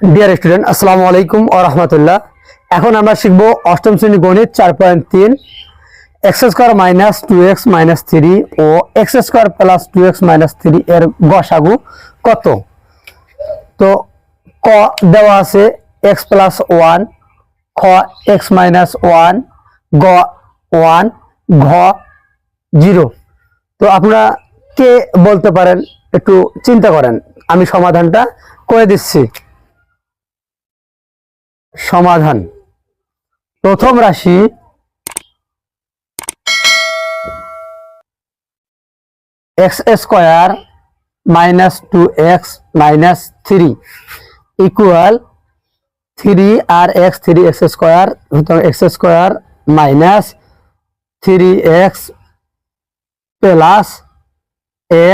Dear student, আসসালামু আলাইকুম ওয়া রাহমাতুল্লাহ। এখন আমরা শিখব অষ্টম শ্রেণী গণিত 4.3 x square minus 2x minus 3 ও x square plus 2x minus 3 এর গসাগু কত। তো ক দেওয়া আছে x প্লাস 1, খ x মাইনাস 1, গ 1, ঘ 0। তো আপনারা কে বলতে পারেন, একটু চিন্তা করেন, আমি সমাধানটা করে দিচ্ছি। সমাধান: প্রথম রাশি x square minus 2x minus 3 equal 3 আর x 3x square, x square minus 3x plus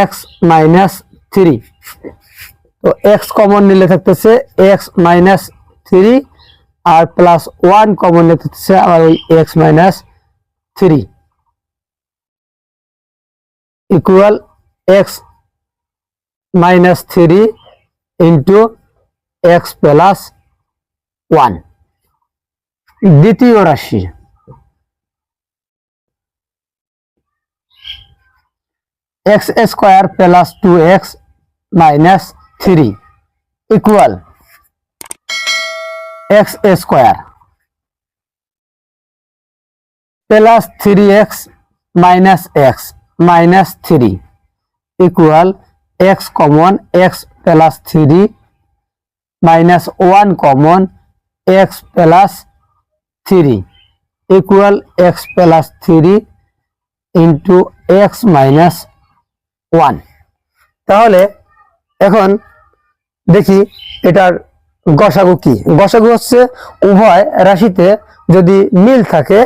x minus 3। তো x কমন নিলে থাকতেছে x মাইনাস 3 আর প্লাস 1 কমন নিলে থাকতেছে আবার ওই x minus 3 equal x minus 3 into x plus 1। দ্বিতীয় রাশি x square plus 2x minus 3 equal x square plus 3x minus x minus 3 equal x common x plus 3 minus 1 common x plus 3 equal x plus 3 into x minus 1। তাহলে এখন দেখি এটার গসাগু কি। গসাগু হচ্ছে উভয় রাশিতে যদি মিল থাকে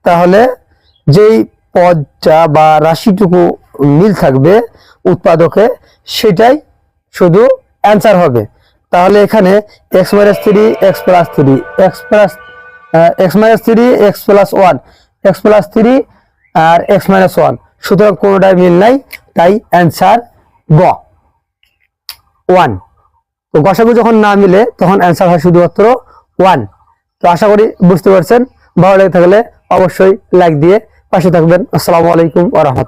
তাহলে যেই পদটা বা রাশিটুকু মিল থাকবে উৎপাদকে সেটাই শুধু অ্যান্সার হবে। তাহলে এখানে x minus 3 x plus 3 x minus 3 x plus 1 x plus 3 আর x মাইনাস 1, সুতরাং কোনোটাই মিল নাই, তাই অ্যান্সার গ 1। তো গসাগু যখন না মিলে তখন অ্যান্সার হয় শুধুমাত্র 1। তো আশা করি বুঝতে পারছেন। ভালো লেগে থাকলে অবশ্যই লাইক দিয়ে পাশে থাকবেন। আসসালামু আলাইকুম ওয়া রাহমাতুল্লাহ।